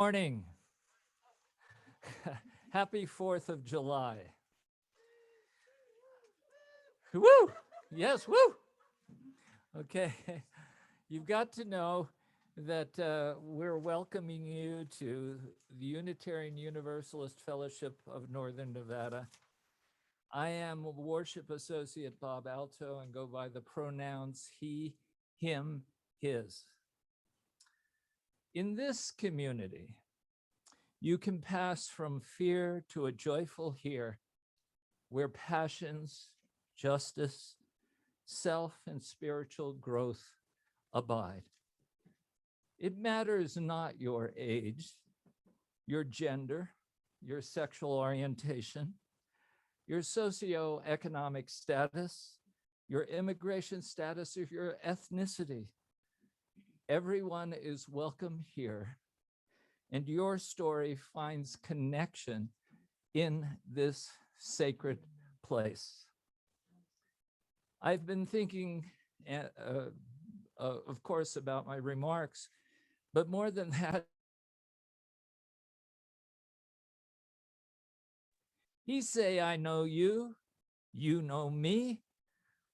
Morning. Happy 4th of July. Woo! Yes, woo! Okay, you've got to know that we're welcoming you to the Unitarian Universalist Fellowship of Northern Nevada. I am Worship Associate Bob Alto and go by the pronouns he, him, his. In this community, you can pass from fear to a joyful here, where passions, justice, self, and spiritual growth abide. It matters not your age, your gender, your sexual orientation, your socioeconomic status, your immigration status, or your ethnicity. Everyone is welcome here, and your story finds connection in this sacred place. I've been thinking, of course, about my remarks, but more than that, he say, I know you, you know me.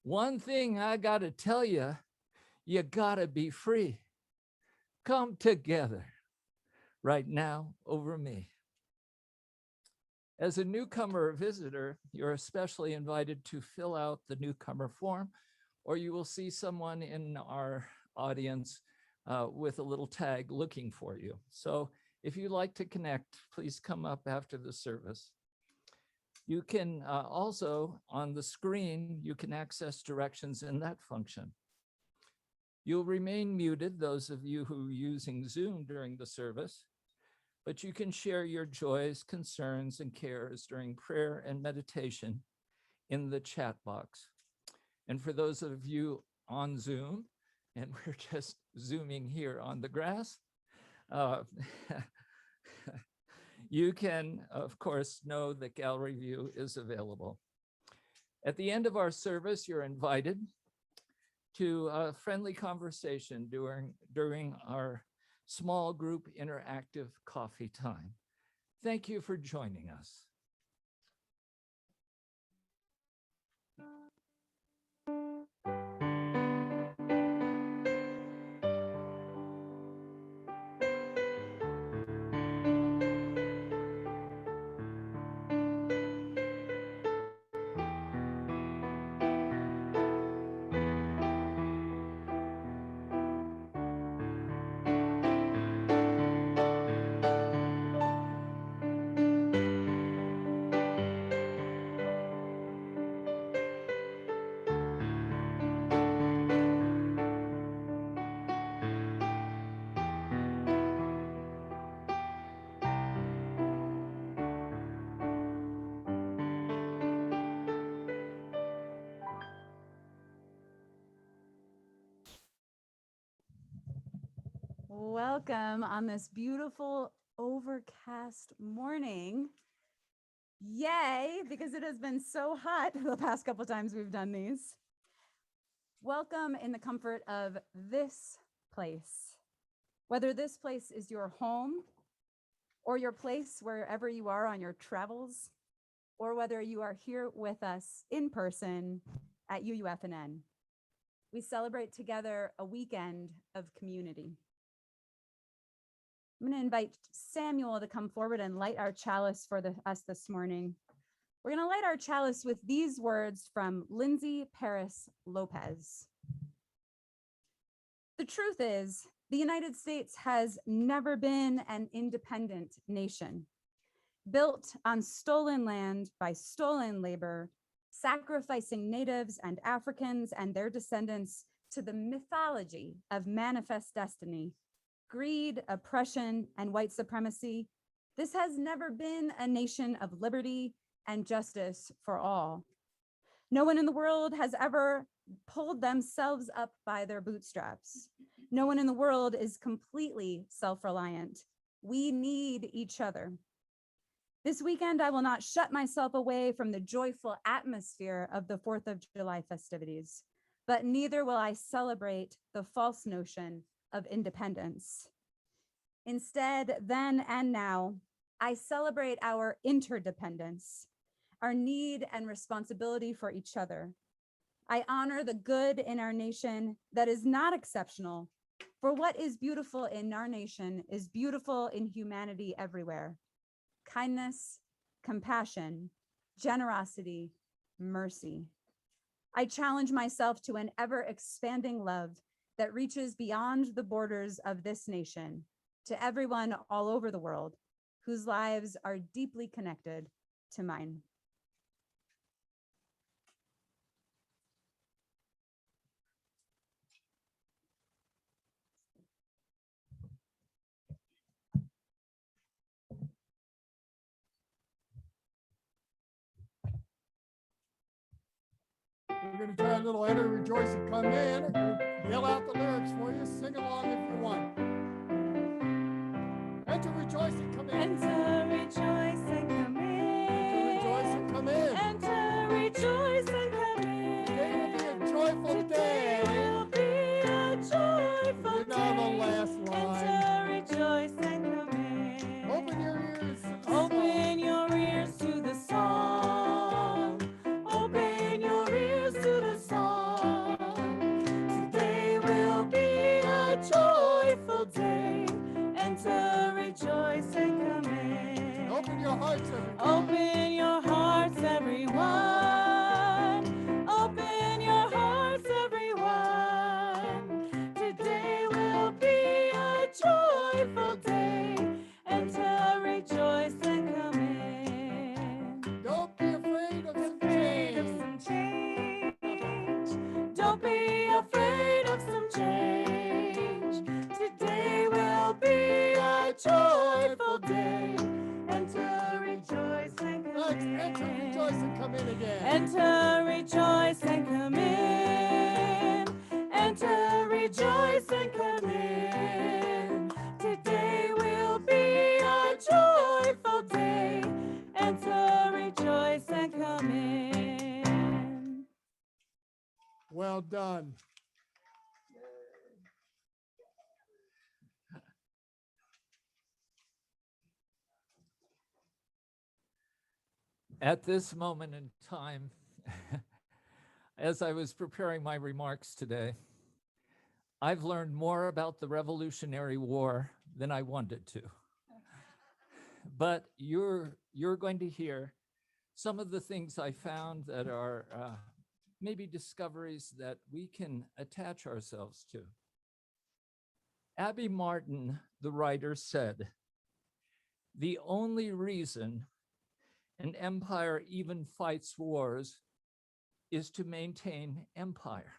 One thing I gotta tell you, you gotta be free. Come together right now over me. As a newcomer or visitor, you're especially invited to fill out the newcomer form, or you will see someone in our audience with a little tag looking for you. So if you'd like to connect, please come up after the service. You can also, on the screen, you can access directions in that function. You'll remain muted, those of you who are using Zoom during the service, but you can share your joys, concerns, and cares during prayer and meditation in the chat box. And for those of you on Zoom, and we're just zooming here on the grass, you can, of course, know that gallery view is available. At the end of our service, you're invited to a friendly conversation during our small group interactive coffee time. Thank you for joining us. Welcome on this beautiful overcast morning. Yay, because it has been so hot the past couple times we've done these. Welcome in the comfort of this place. Whether this place is your home or your place wherever you are on your travels, or whether you are here with us in person at UUFNN. We celebrate together a weekend of community. I'm going to invite Samuel to come forward and light our chalice for us this morning. We're going to light our chalice with these words from Lindsay Paris Lopez. The truth is, the United States has never been an independent nation. Built on stolen land by stolen labor, sacrificing natives and Africans and their descendants to the mythology of manifest destiny, greed, oppression, and white supremacy, this has never been a nation of liberty and justice for all. No one in the world has ever pulled themselves up by their bootstraps. No one in the world is completely self-reliant. We need each other. This weekend, I will not shut myself away from the joyful atmosphere of the 4th of July festivities, but neither will I celebrate the false notion of independence. Instead, then and now, I celebrate our interdependence, our need and responsibility for each other. I honor the good in our nation that is not exceptional, for what is beautiful in our nation is beautiful in humanity everywhere. Kindness, compassion, generosity, mercy. I challenge myself to an ever expanding love that reaches beyond the borders of this nation to everyone all over the world whose lives are deeply connected to mine. We're going to try a little Enter, Rejoice, and Come In. I'm going to yell out the lyrics for you. Sing along if you want. Enter, rejoice, and come in. Enter, rejoice, and come in. Enter, rejoice, and come in. Enter, rejoice, and come in. Today will be a joyful day. Today will be a joyful You know the last day. line. Enter, rejoice, and come in. Open your ears to the song. Open your ears to the song. Open your ears to the song. Today will be a joyful day. Enter, rejoice, and come in. Open your hearts, everyone. Open your hearts, everyone. Open your hearts, everyone. Today will be a joyful day. Enter, rejoice, and come in. Don't be afraid of some Afraid of change. some change. Don't be afraid of some change. Today will be a joyful day. Enter, rejoice, and come Let's in. enter, rejoice, and come in again. Enter, rejoice, and come in. Enter, rejoice, and come in. Today will be a joyful day. Enter, rejoice, and come in. Well done. At this moment in time, as I was preparing my remarks today, I've learned more about the Revolutionary War than I wanted to. But you're going to hear some of the things I found that are maybe discoveries that we can attach ourselves to. Abby Martin, the writer, said, "The only reason an empire even fights wars is to maintain empire."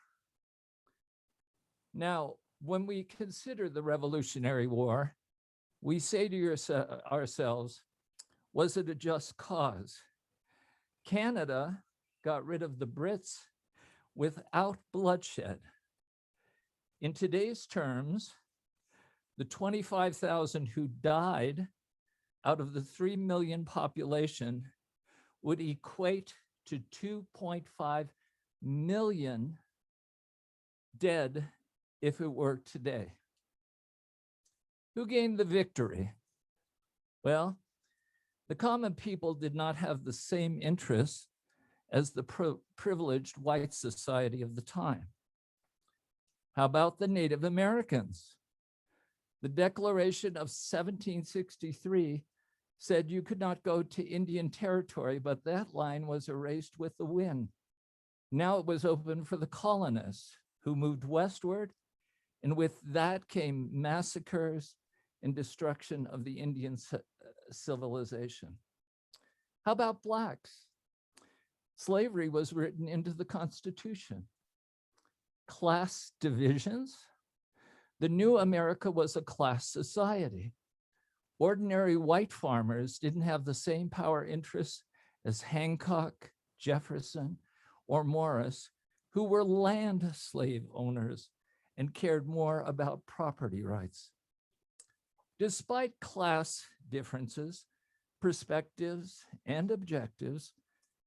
Now, when we consider the Revolutionary War, we say to ourselves, was it a just cause? Canada got rid of the Brits without bloodshed. In today's terms, the 25,000 who died out of the 3 million population would equate to 2.5 million dead if it were today. Who gained the victory? Well, the common people did not have the same interests as the privileged white society of the time. How about the Native Americans? The Declaration of 1763 said you could not go to Indian territory, but that line was erased with the wind. Now it was open for the colonists who moved westward, and with that came massacres and destruction of the Indian civilization. How about Blacks? Slavery was written into the Constitution. Class divisions? The new America was a class society. Ordinary white farmers didn't have the same power interests as Hancock, Jefferson, or Morris, who were land slave owners and cared more about property rights. Despite class differences, perspectives, and objectives,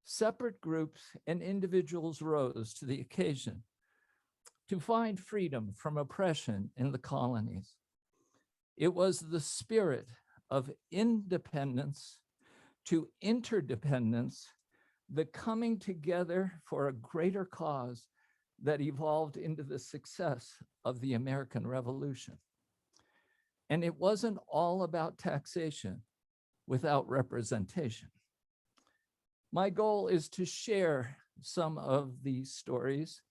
separate groups and individuals rose to the occasion to find freedom from oppression in the colonies. It was the spirit of independence to interdependence, the coming together for a greater cause that evolved into the success of the American Revolution. And it wasn't all about taxation without representation. My goal is to share some of these stories,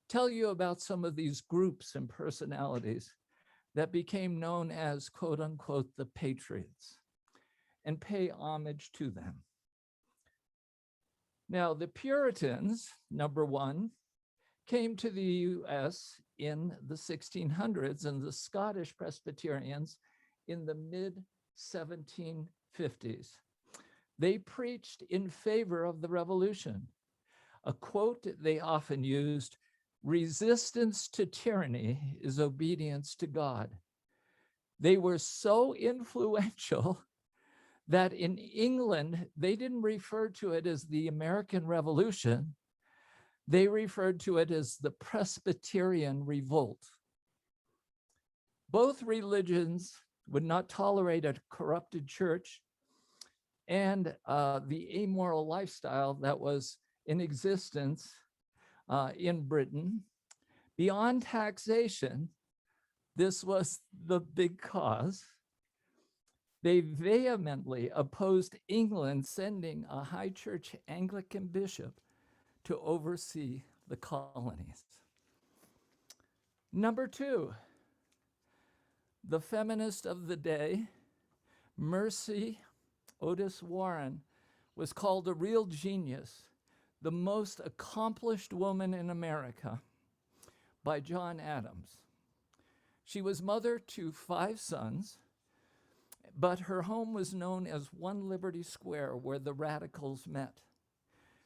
tell you about some of these groups and personalities that became known as, quote unquote, the Patriots, and pay homage to them. Now, the Puritans, number one, came to the US in the 1600s and the Scottish Presbyterians in the mid 1750s. They preached in favor of the revolution. A quote they often used, "Resistance to tyranny is obedience to God." They were so influential that in England, they didn't refer to it as the American Revolution. They referred to it as the Presbyterian Revolt. Both religions would not tolerate a corrupted church and the amoral lifestyle that was in existence in Britain. Beyond taxation, this was the big cause. They vehemently opposed England sending a high church Anglican bishop to oversee the colonies. Number two, the feminist of the day, Mercy Otis Warren, was called a real genius, the most accomplished woman in America, by John Adams. She was mother to 5 sons, but her home was known as One Liberty Square, where the radicals met.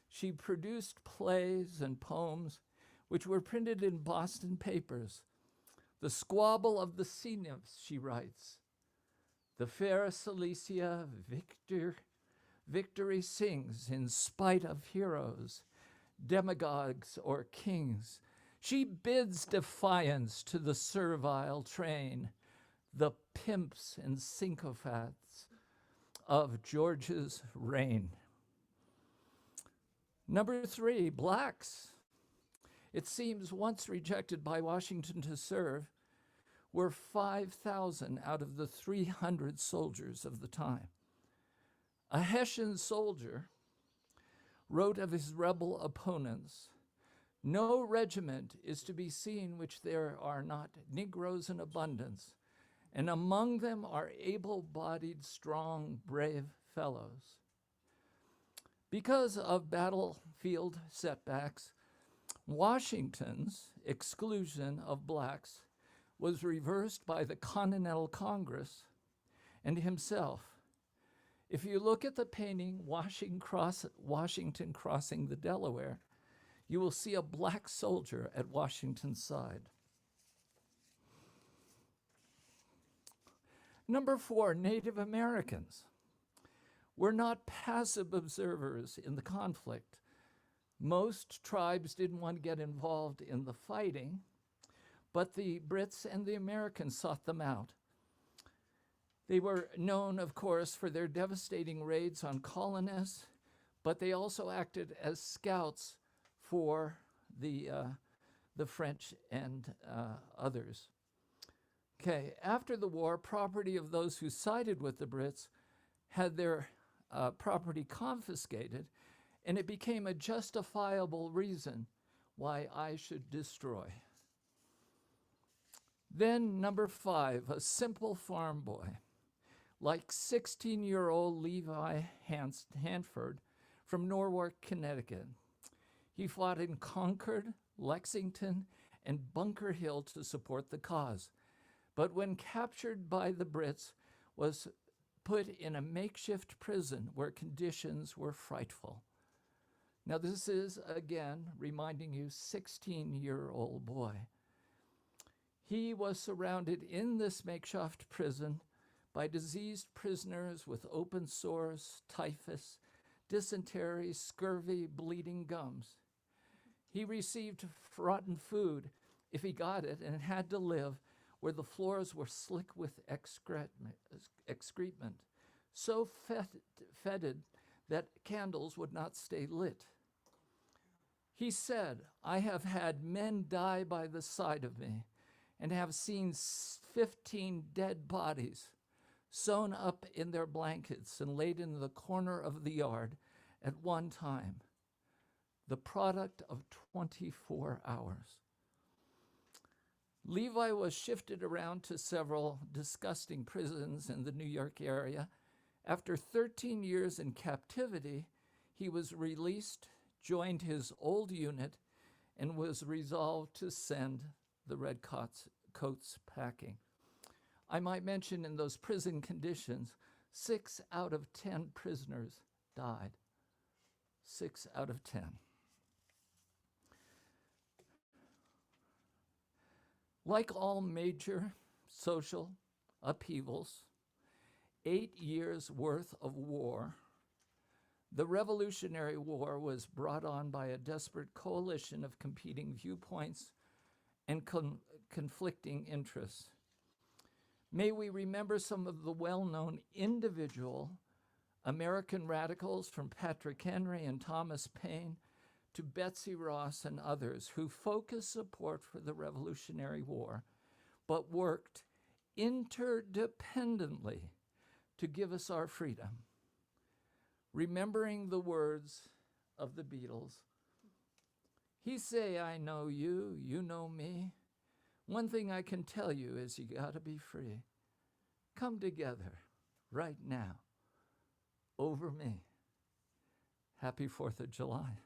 She produced plays and poems which were printed in Boston papers. The Squabble of the Sea Nymphs, she writes. The fair Cilicia victory sings in spite of heroes, demagogues or kings. She bids defiance to the servile train, the pimps and sycophants of George's reign. Number 3, blacks. It seems once rejected by Washington to serve were 5,000 out of the 300 soldiers of the time. A Hessian soldier wrote of his rebel opponents, "No regiment is to be seen which there are not Negroes in abundance, and among them are able-bodied, strong, brave fellows." Because of battlefield setbacks, Washington's exclusion of blacks was reversed by the Continental Congress and himself. If you look at the painting Washington crossing the Delaware, you will see a black soldier at Washington's side. Number 4, Native Americans were not passive observers in the conflict. Most tribes didn't want to get involved in the fighting, but the Brits and the Americans sought them out. They were known, of course, for their devastating raids on colonists, but they also acted as scouts for the French and others. Okay, after the war, property of those who sided with the Brits had their property confiscated, and it became a justifiable reason why I should destroy. Then number 5, a simple farm boy, like 16-year-old Levi Hanford from Norwalk, Connecticut. He fought in Concord, Lexington, and Bunker Hill to support the cause, but when captured by the Brits, was put in a makeshift prison where conditions were frightful. Now this is, again, reminding you, 16-year-old boy. He was surrounded in this makeshift prison by diseased prisoners with open sores, typhus, dysentery, scurvy, bleeding gums. He received rotten food if he got it and had to live where the floors were slick with excrement, so fetid that candles would not stay lit. He said, I have had men die by the side of me and have seen 15 dead bodies sewn up in their blankets and laid in the corner of the yard at one time, the product of 24 hours. Levi was shifted around to several disgusting prisons in the New York area. After 13 years in captivity, he was released, joined his old unit, and was resolved to send the redcoats packing. I might mention in those prison conditions, 6 out of 10 prisoners died. 6 out of 10. Like all major social upheavals, 8 years' worth of war, the Revolutionary War was brought on by a desperate coalition of competing viewpoints and conflicting interests. May we remember some of the well-known individual American radicals, from Patrick Henry and Thomas Paine to Betsy Ross and others, who focused support for the Revolutionary War, but worked interdependently to give us our freedom. Remembering the words of the Beatles, he say, I know you, you know me. One thing I can tell you is you gotta be free. Come together right now over me. Happy 4th of July.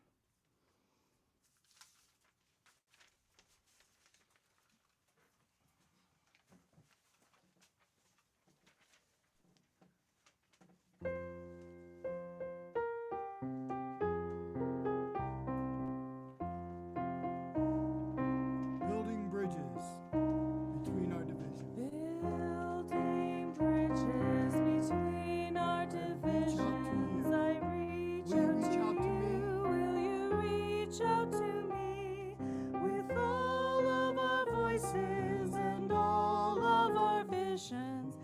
Building bridges between our divisions. Building bridges between our divisions. I reach Will you out reach to out to me? you. Will you reach out to me with all of our voices and all of our visions?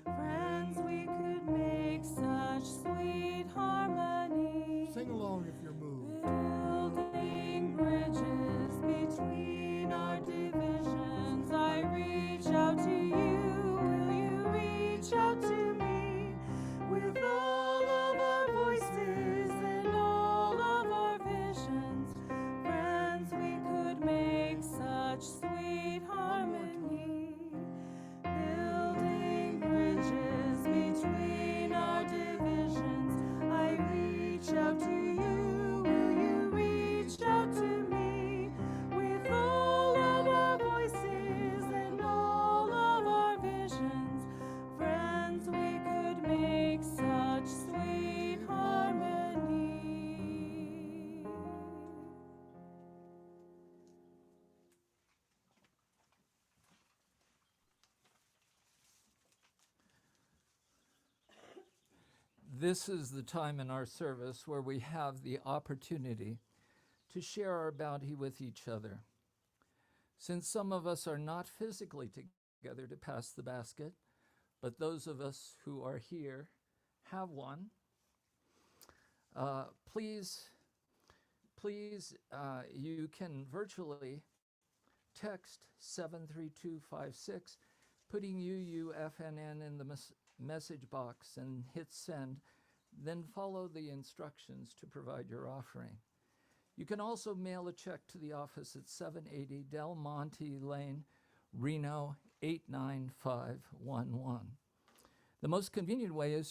Friends, we could make such sweet harmony. Sing along if you're moved. Building bridges between our divisions. I reach out to you. Will you reach out to me with all of our voices and all of our visions? Friends, we could make such sweet harmony. Building bridges between our divisions. I reach out to you. Will you reach out to me with all of our voices and all of our visions? Friends, we could make such sweet harmony. This is the time in our service where we have the opportunity to share our bounty with each other. Since some of us are not physically together to pass the basket, but those of us who are here have one, please, you can virtually text 73256, putting UUFNN in the message box and hit send, then follow the instructions to provide your offering. You can also mail a check to the office at 780 Del Monte Lane, Reno 89511. The most convenient way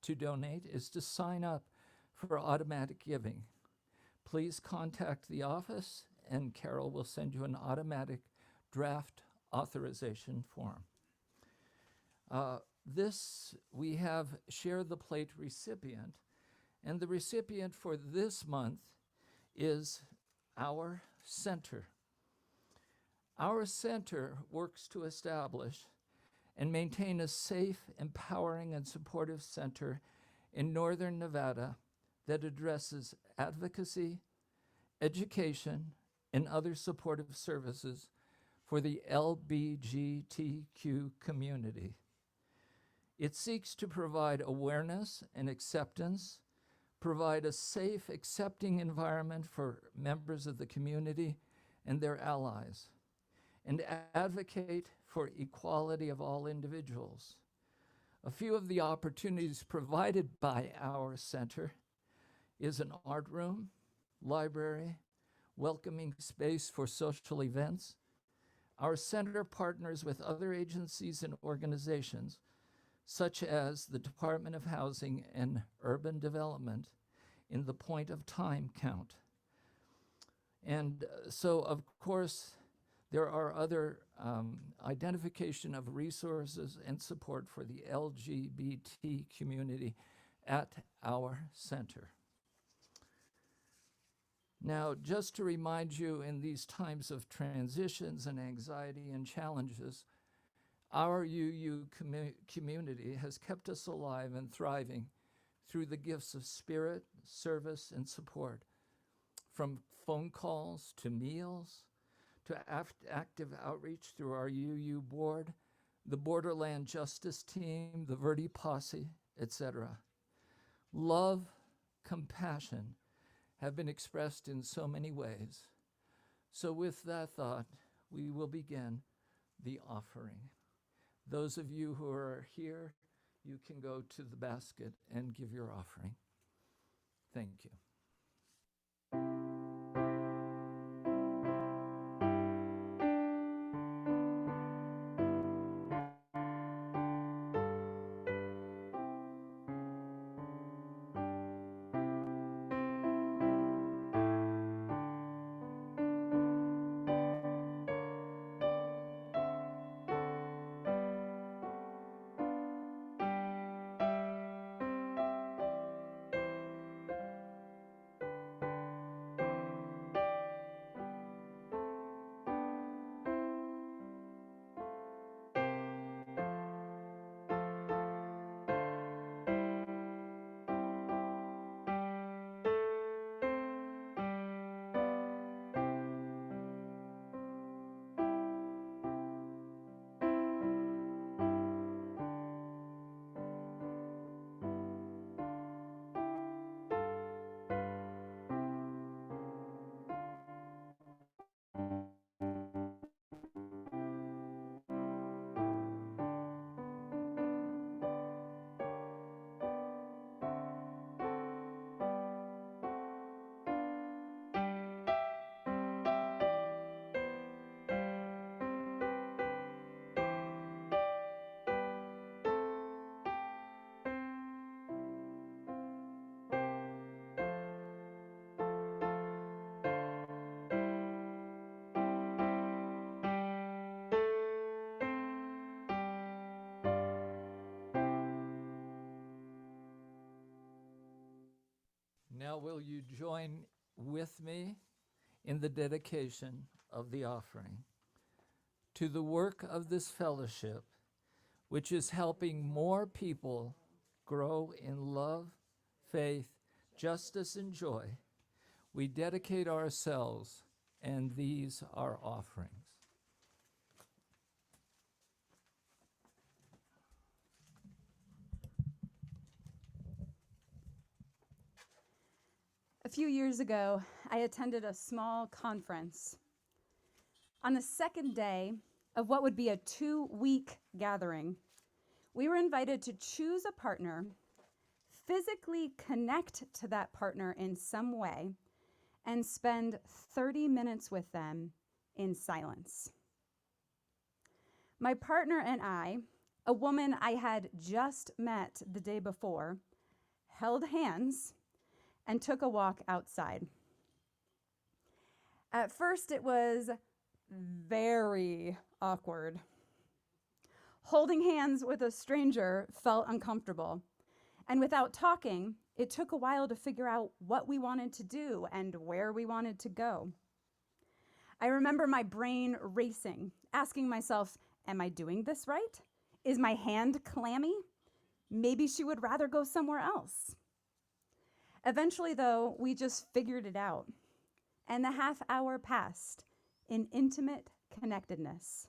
to donate is to sign up for automatic giving. Please contact the office and Carol will send you an automatic draft authorization form. We have Share the Plate recipient, and the recipient for this month is our center. Our center works to establish and maintain a safe, empowering, and supportive center in Northern Nevada that addresses advocacy, education, and other supportive services for the LBGTQ community. It seeks to provide awareness and acceptance, provide a safe, accepting environment for members of the community and their allies, and advocate for equality of all individuals. A few of the opportunities provided by our center is an art room, library, welcoming space for social events. Our center partners with other agencies and organizations, such as the Department of Housing and Urban Development, in the point of time count. And so, of course, there are other identification of resources and support for the LGBT community at our center. Now, just to remind you, in these times of transitions and anxiety and challenges, our UU community has kept us alive and thriving through the gifts of spirit, service, and support, from phone calls to meals, to active outreach through our UU board, the Borderland Justice Team, the Verdi Posse, etc. Love, compassion have been expressed in so many ways. So with that thought, we will begin the offering. Those of you who are here, you can go to the basket and give your offering. Thank you. Now will you join with me in the dedication of the offering to the work of this fellowship, which is helping more people grow in love, faith, justice, and joy. We dedicate ourselves, and these are offerings. A few years ago, I attended a small conference. On the second day of what would be a 2-week gathering, we were invited to choose a partner, physically connect to that partner in some way, and spend 30 minutes with them in silence. My partner and I, a woman I had just met the day before, held hands and took a walk outside. At first, it was very awkward. Holding hands with a stranger felt uncomfortable. And without talking, it took a while to figure out what we wanted to do and where we wanted to go. I remember my brain racing, asking myself, am I doing this right? Is my hand clammy? Maybe she would rather go somewhere else. Eventually, though, we just figured it out, and the half hour passed in intimate interconnectedness.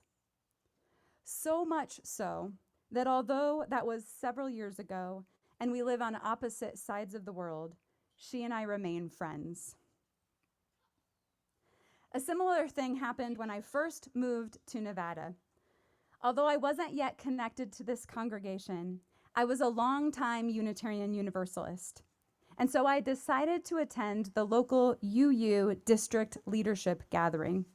So much so that although that was several years ago and we live on opposite sides of the world, she and I remain friends. A similar thing happened when I first moved to Nevada. Although I wasn't yet connected to this congregation, I was a longtime Unitarian Universalist. And so I decided to attend the local UU district leadership gathering.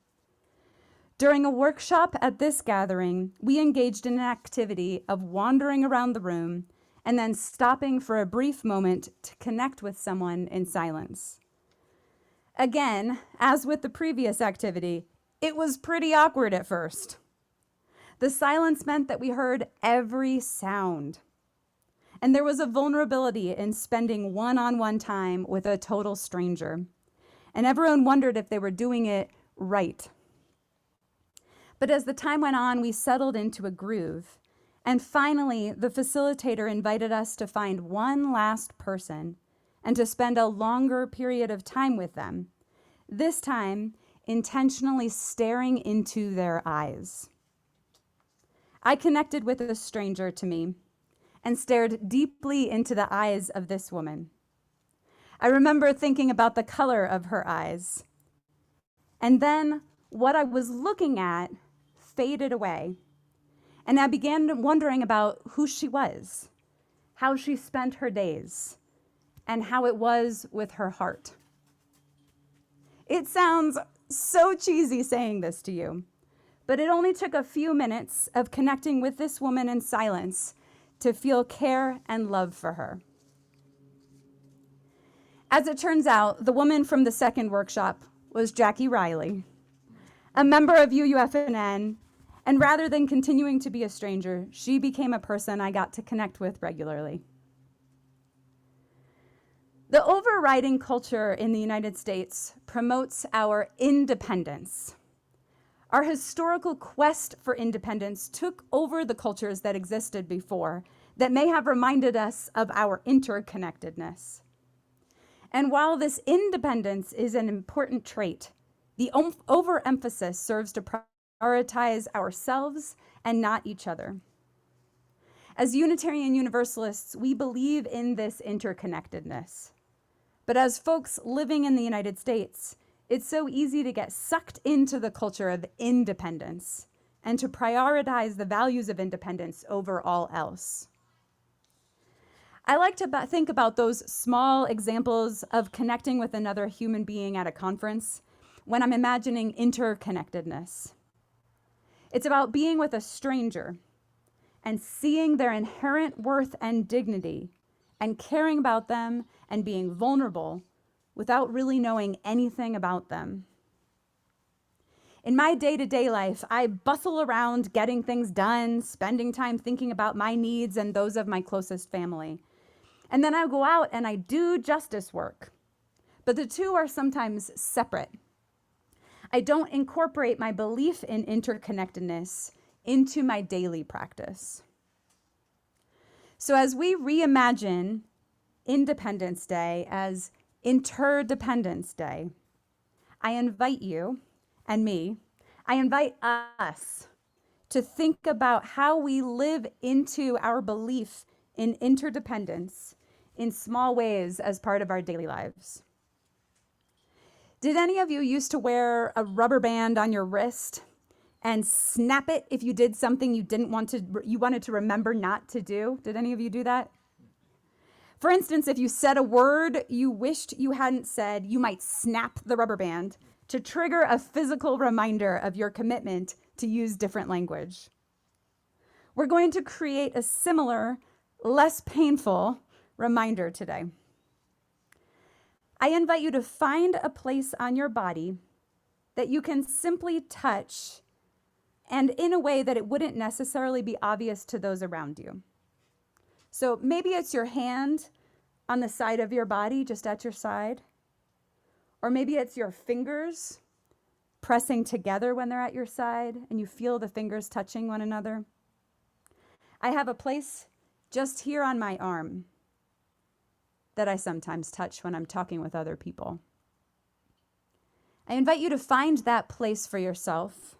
During a workshop at this gathering, we engaged in an activity of wandering around the room and then stopping for a brief moment to connect with someone in silence. Again, as with the previous activity, it was pretty awkward at first. The silence meant that we heard every sound. And there was a vulnerability in spending one-on-one time with a total stranger. And everyone wondered if they were doing it right. But as the time went on, we settled into a groove. And finally, the facilitator invited us to find one last person and to spend a longer period of time with them, this time intentionally staring into their eyes. I connected with a stranger to me and stared deeply into the eyes of this woman. I remember thinking about the color of her eyes. And then what I was looking at faded away. And I began wondering about who she was, how she spent her days, and how it was with her heart. It sounds so cheesy saying this to you, but it only took a few minutes of connecting with this woman in silence to feel care and love for her. As it turns out, the woman from the second workshop was Jackie Riley, a member of UUFNN, and rather than continuing to be a stranger, she became a person I got to connect with regularly. The overriding culture in the United States promotes our independence. Our historical quest for independence took over the cultures that existed before that may have reminded us of our interconnectedness. And while this independence is an important trait, the overemphasis serves to prioritize ourselves and not each other. As Unitarian Universalists, we believe in this interconnectedness. But as folks living in the United States, it's so easy to get sucked into the culture of independence and to prioritize the values of independence over all else. I like to think about those small examples of connecting with another human being at a conference when I'm imagining interconnectedness. It's about being with a stranger and seeing their inherent worth and dignity and caring about them and being vulnerable without really knowing anything about them. In my day-to-day life, I bustle around getting things done, spending time thinking about my needs and those of my closest family. And then I go out and I do justice work. But the two are sometimes separate. I don't incorporate my belief in interconnectedness into my daily practice. So as we reimagine Independence Day as Interdependence Day, I invite you and me, I invite us to think about how we live into our belief in interdependence in small ways as part of our daily lives. Did any of you used to wear a rubber band on your wrist and snap it if you did something you wanted to remember not to do? Did any of you do that? For instance, if you said a word you wished you hadn't said, you might snap the rubber band to trigger a physical reminder of your commitment to use different language. We're going to create a similar, less painful reminder today. I invite you to find a place on your body that you can simply touch and in a way that it wouldn't necessarily be obvious to those around you. So maybe it's your hand on the side of your body, just at your side. Or maybe it's your fingers pressing together when they're at your side and you feel the fingers touching one another. I have a place just here on my arm that I sometimes touch when I'm talking with other people. I invite you to find that place for yourself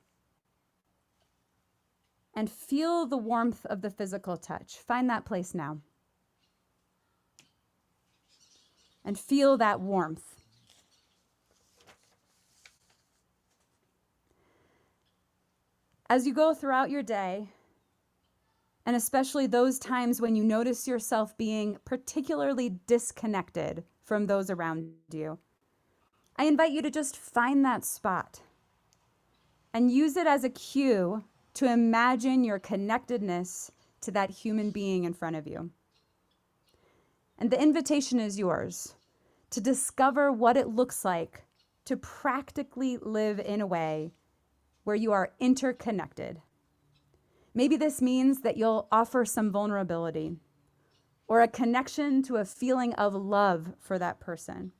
and feel the warmth of the physical touch. Find that place now. And feel that warmth. As you go throughout your day, and especially those times when you notice yourself being particularly disconnected from those around you, I invite you to just find that spot and use it as a cue to imagine your connectedness to that human being in front of you. And the invitation is yours to discover what it looks like to practically live in a way where you are interconnected. Maybe this means that you'll offer some vulnerability or a connection to a feeling of love for that person.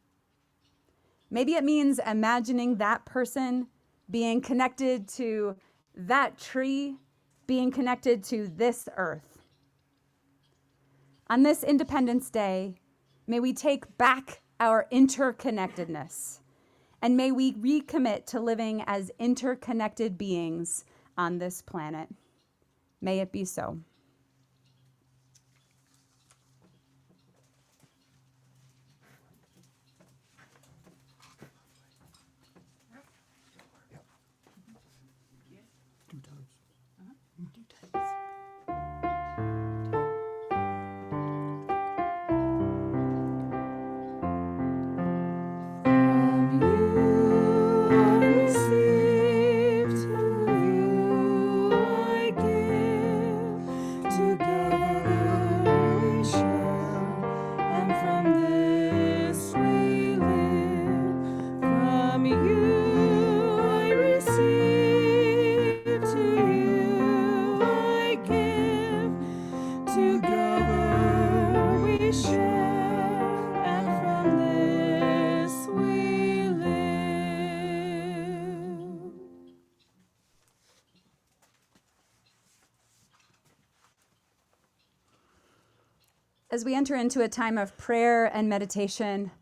Maybe it means imagining that person being connected to that tree, being connected to this earth. On this Independence Day, may we take back our interconnectedness, and may we recommit to living as interconnected beings on this planet. May it be so. As we enter into a time of prayer and meditation,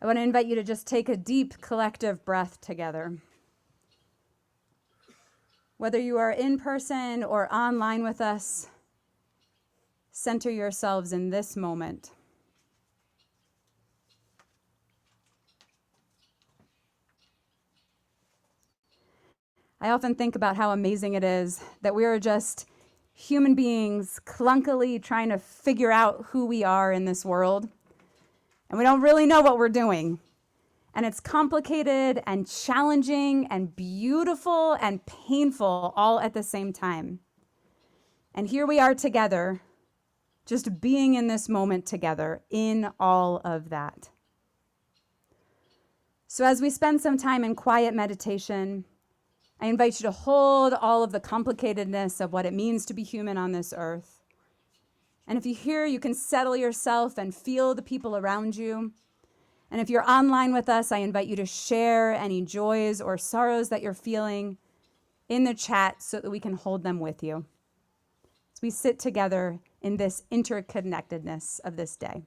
I want to invite you to just take a deep collective breath together. Whether you are in person or online with us, center yourselves in this moment. I often think about how amazing it is that we are just human beings clunkily trying to figure out who we are in this world. And we don't really know what we're doing. And it's complicated and challenging and beautiful and painful all at the same time. And here we are together, just being in this moment together in all of that. So as we spend some time in quiet meditation, I invite you to hold all of the complicatedness of what it means to be human on this earth. And if you're here, you can settle yourself and feel the people around you. And if you're online with us, I invite you to share any joys or sorrows that you're feeling in the chat so that we can hold them with you as we sit together in this interconnectedness of this day.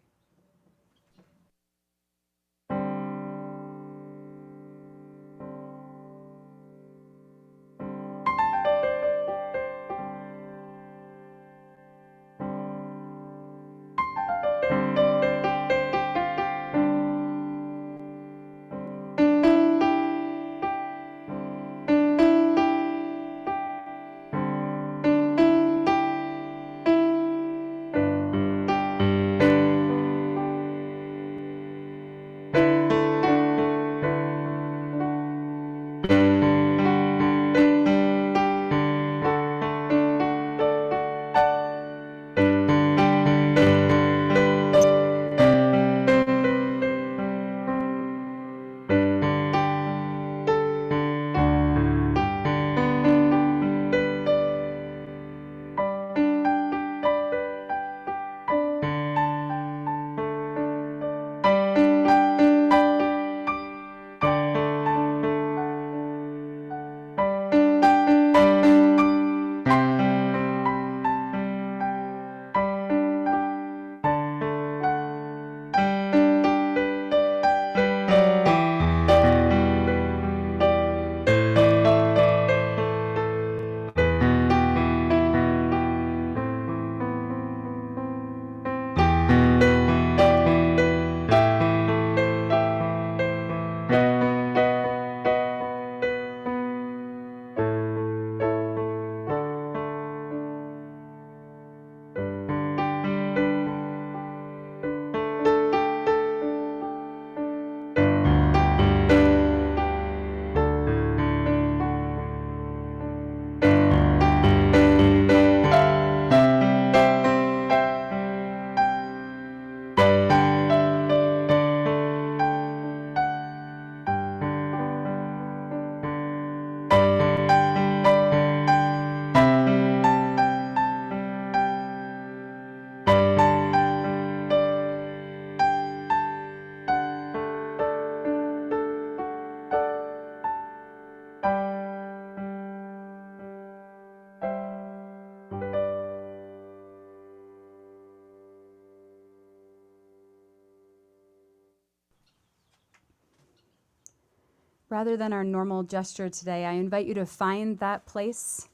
Rather than our normal gesture today, I invite you to find that place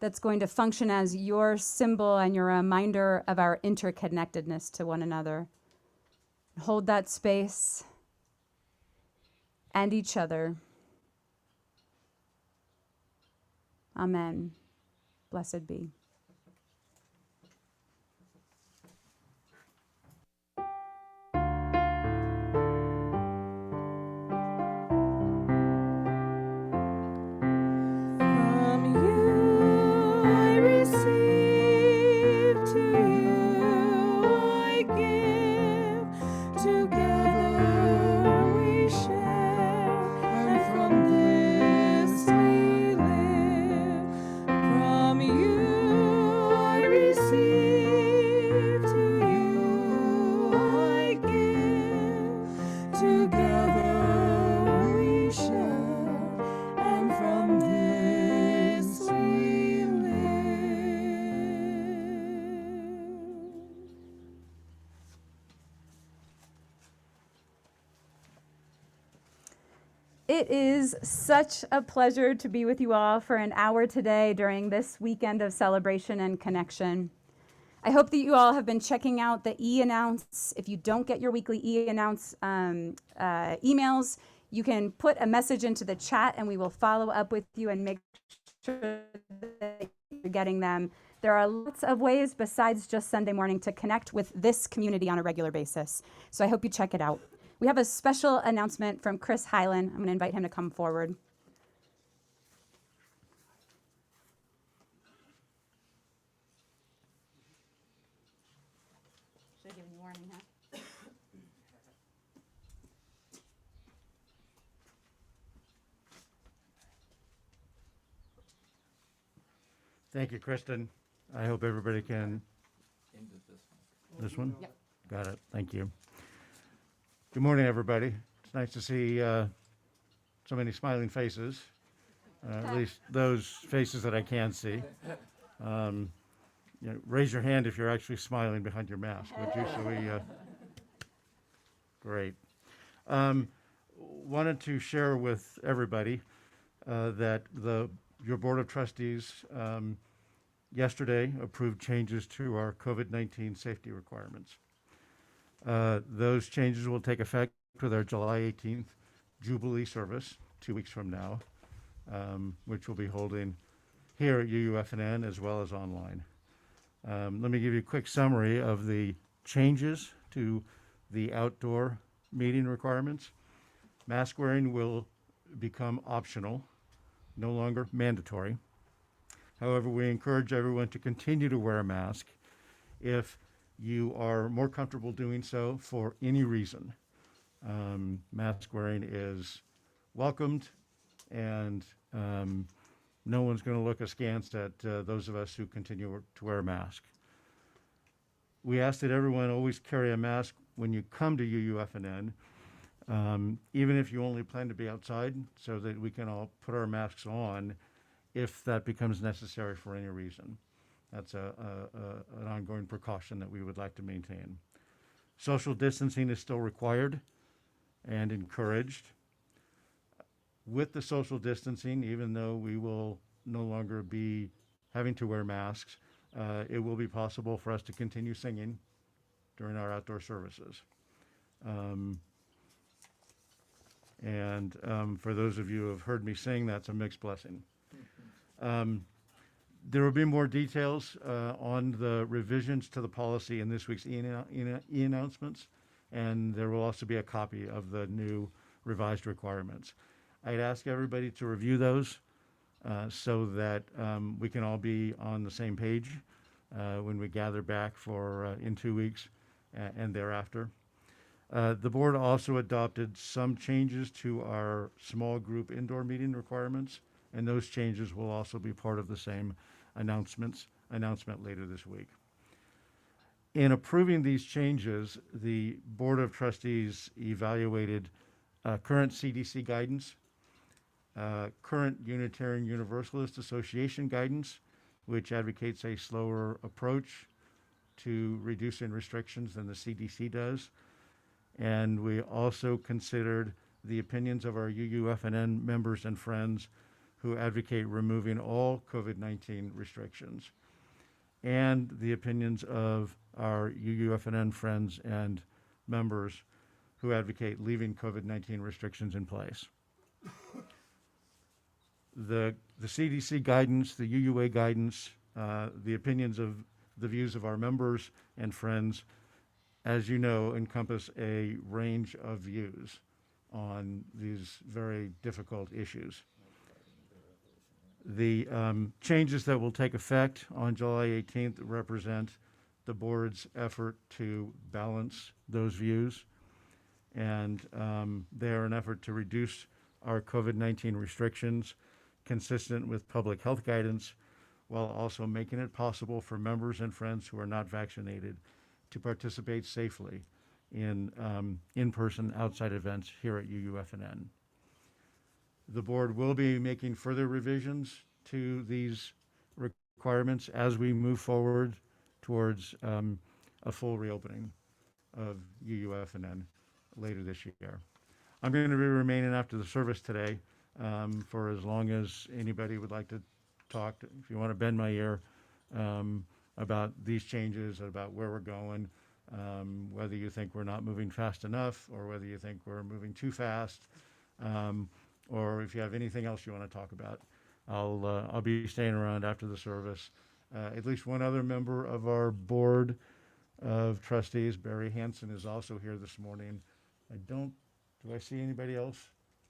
that's going to function as your symbol and your reminder of our interconnectedness to one another. Hold that space and each other. Amen. Blessed be. From you I receive, to you I give. Together we share, and from this we live. From you I receive, to you I give. Together we share, and from this we live. It is such a pleasure to be with you all for an hour today during this weekend of celebration and connection. I hope that you all have been checking out the e-announce. If you don't get your weekly e-announce emails, you can put a message into the chat and we will follow up with you and make sure that you're getting them. There are lots of ways besides just Sunday morning to connect with this community on a regular basis. So I hope you check it out. We have a special announcement from Chris Hyland. I'm going to invite him to come forward. Should I give you a warning, huh? Thank you, Kristin. I hope everybody can. Into this one. This one? Yep. Got it. Thank you. Good morning, everybody. It's nice to see so many smiling faces, at least those faces that I can see. Raise your hand if you're actually smiling behind your mask, would you? So we, great. Wanted to share with everybody that your Board of Trustees yesterday approved changes to our COVID-19 safety requirements. Those changes will take effect with our July 18th Jubilee service, 2 weeks from now, which we'll be holding here at UUFNN as well as online. Let me give you a quick summary of the changes to the outdoor meeting requirements. Mask wearing will become optional, no longer mandatory. However, we encourage everyone to continue to wear a mask if you are more comfortable doing so for any reason. Mask wearing is welcomed, and no one's going to look askance at those of us who continue to wear a mask. We ask that everyone always carry a mask when you come to UUFNN, even if you only plan to be outside, so that we can all put our masks on if that becomes necessary for any reason. That's an ongoing precaution that we would like to maintain. Social distancing is still required and encouraged. With the social distancing, even though we will no longer be having to wear masks, it will be possible for us to continue singing during our outdoor services. For those of you who have heard me sing, that's a mixed blessing. There will be more details on the revisions to the policy in this week's e-announcements, and there will also be a copy of the new revised requirements. I'd ask everybody to review those so that we can all be on the same page when we gather back for in 2 weeks and thereafter. The board also adopted some changes to our small group indoor meeting requirements, and those changes will also be part of the same announcement later this week. In approving these changes, the Board of Trustees evaluated current CDC guidance, current Unitarian Universalist Association guidance, which advocates a slower approach to reducing restrictions than the CDC does. And we also considered the opinions of our UUFNN members and friends who advocate removing all COVID-19 restrictions, and the opinions of our UUFNN friends and members who advocate leaving COVID-19 restrictions in place. The CDC guidance, the UUA guidance, the opinions of the views of our members and friends, as you know, encompass a range of views on these very difficult issues. The changes that will take effect on July 18th represent the board's effort to balance those views, and they are an effort to reduce our COVID-19 restrictions consistent with public health guidance, while also making it possible for members and friends who are not vaccinated to participate safely in in-person outside events here at UUFNN. The board will be making further revisions to these requirements as we move forward towards a full reopening of UUFNN later this year. I'm going to be remaining after the service today for as long as anybody would like to talk. If you want to bend my ear about these changes, about where we're going, whether you think we're not moving fast enough or whether you think we're moving too fast, or if you have anything else you want to talk about, I'll be staying around after the service. At least one other member of our board of trustees, Barry Hansen, is also here this morning. Do I see anybody else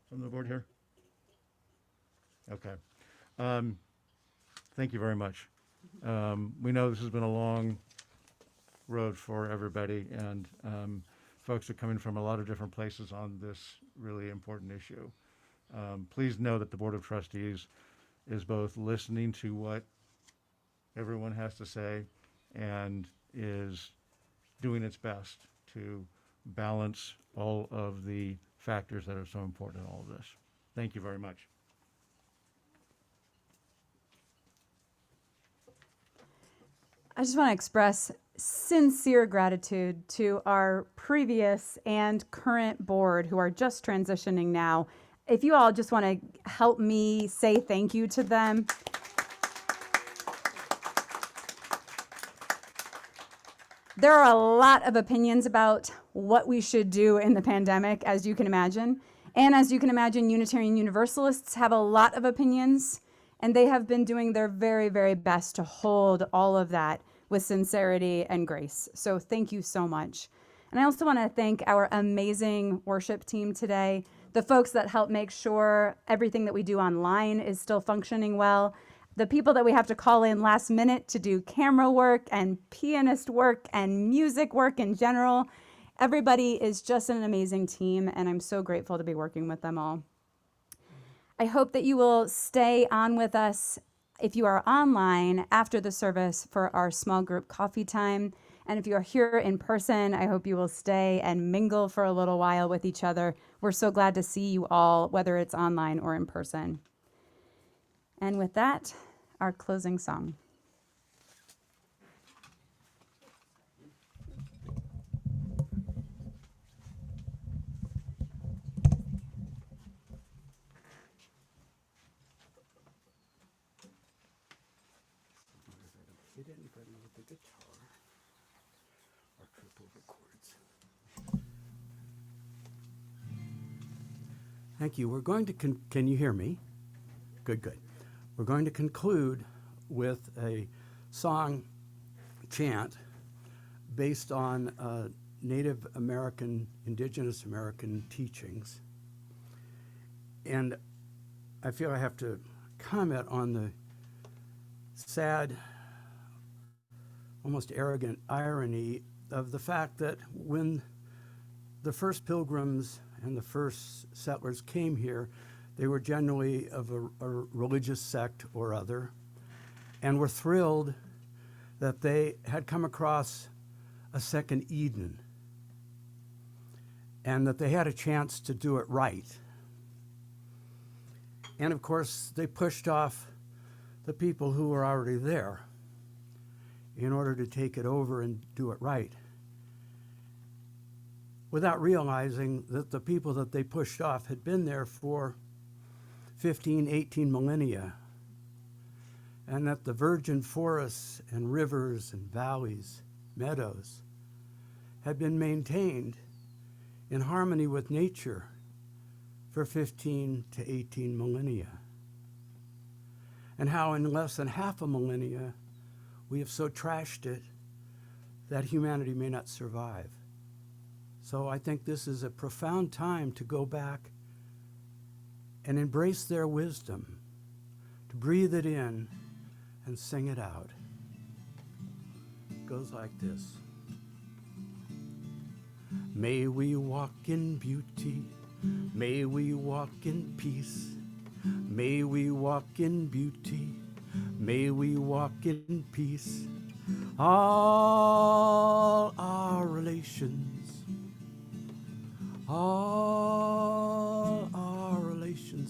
from the board here? Okay. Thank you very much. We know this has been a long road for everybody, and folks are coming from a lot of different places on this really important issue. Please know that the Board of Trustees is both listening to what everyone has to say and is doing its best to balance all of the factors that are so important in all of this. Thank you very much. I just want to express sincere gratitude to our previous and current board who are just transitioning now. If you all just want to help me say thank you to them. There are a lot of opinions about what we should do in the pandemic, as you can imagine. And as you can imagine, Unitarian Universalists have a lot of opinions, and they have been doing their very, very best to hold all of that with sincerity and grace. So thank you so much. And I also want to thank our amazing worship team today, the folks that help make sure everything that we do online is still functioning well, the people that we have to call in last minute to do camera work and pianist work and music work in general. Everybody is just an amazing team, and I'm so grateful to be working with them all. I hope that you will stay on with us if you are online after the service for our small group coffee time. And if you are here in person, I hope you will stay and mingle for a little while with each other. We're so glad to see you all, whether it's online or in person. And with that, our closing song. Thank you. We're going to, can you hear me? Good, good. We're going to conclude with a song chant based on Native American, Indigenous American teachings. And I feel I have to comment on the sad, almost arrogant irony of the fact that when the first pilgrims and the first settlers came here, they were generally of a religious sect or other, and were thrilled that they had come across a second Eden, and that they had a chance to do it right. And of course, they pushed off the people who were already there in order to take it over and do it right. without realizing that the people that they pushed off had been there for 15, 18 millennia, and that the virgin forests and rivers and valleys, meadows, had been maintained in harmony with nature for 15 to 18 millennia. And how in less than half a millennia, we have so trashed it that humanity may not survive. So I think this is a profound time to go back and embrace their wisdom, to breathe it in and sing it out. It goes like this. May we walk in beauty, may we walk in peace, may we walk in beauty, may we walk in peace. All our relations,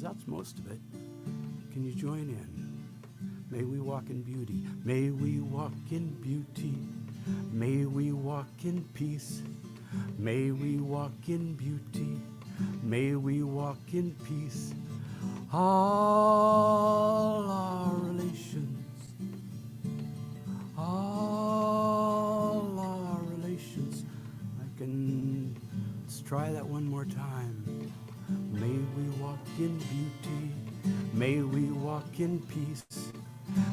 that's most of it. Can you join in? May we walk in beauty, may we walk in beauty, may we walk in peace, may we walk in beauty, may we walk in peace. All our relations, all our relations. Let's try that one more time. May we walk in beauty, may we walk in peace,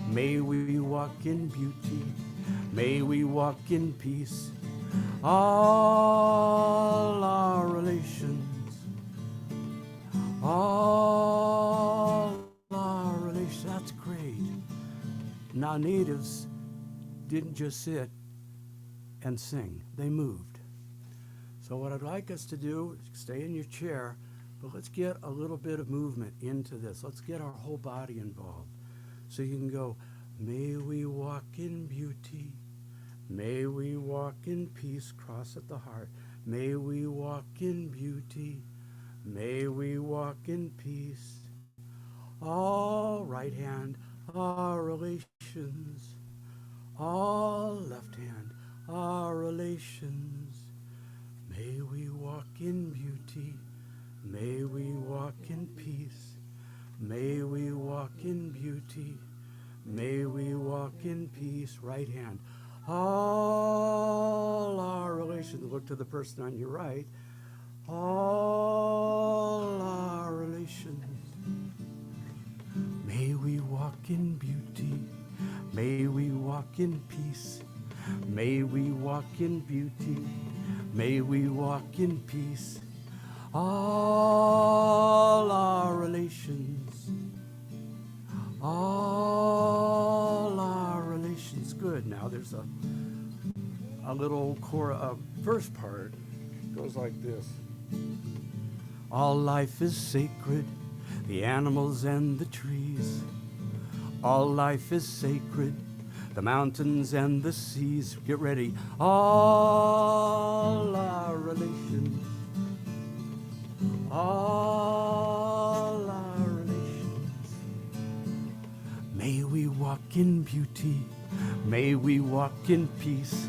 may we walk in beauty, may we walk in peace. All our relations, all our relations. That's great. Now, natives didn't just sit and sing, they moved. So what I'd like us to do is stay in your chair, but let's get a little bit of movement into this. Let's get our whole body involved. So you can go, may we walk in beauty, may we walk in peace, cross at the heart. May we walk in beauty, may we walk in peace. All right hand, our relations. All left hand, our relations. May we walk in beauty, may we walk in peace, may we walk in beauty, may we walk in peace. Right hand, all our relations. Look to the person on your right. All our relations. May we walk in beauty, may we walk in peace, may we walk in beauty, may we walk in peace. All our relations, all our relations. Good. Now there's a little first part. It goes like this. All life is sacred, the animals and the trees. All life is sacred, the mountains and the seas. Get ready. All our relations, all our relations. May we walk in beauty, may we walk in peace,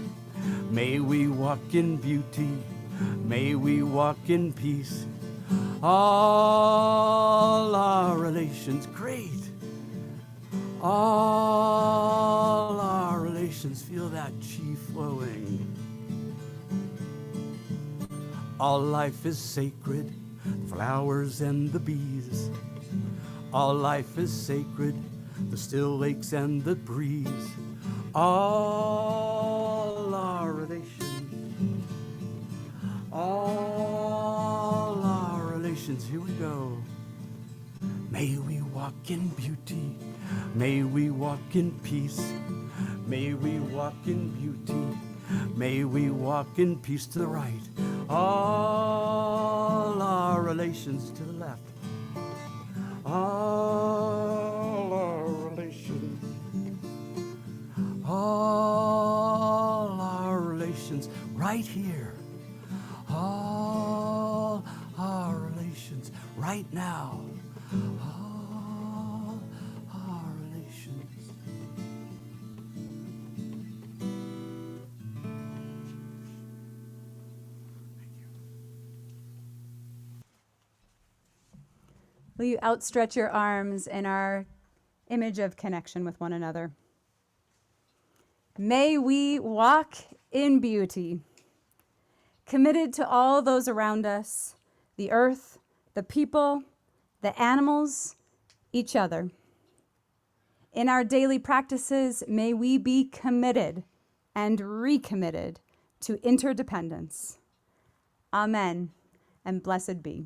may we walk in beauty, may we walk in peace. All our relations. Great. All our relations. Feel that chi flowing. All life is sacred, flowers and the bees. All life is sacred, the still lakes and the breeze. All our relations, all our relations. Here we go. May we walk in beauty, may we walk in peace, may we walk in beauty, may we walk in peace. To the right. All our relations. To the left. All our relations, all our relations. Right here. All our relations. Right now. All our relations. Thank you. Will you outstretch your arms in our image of connection with one another? May we walk in beauty, committed to all those around us, the earth, the people, the animals, each other. In our daily practices, may we be committed and recommitted to interdependence. Amen, and blessed be.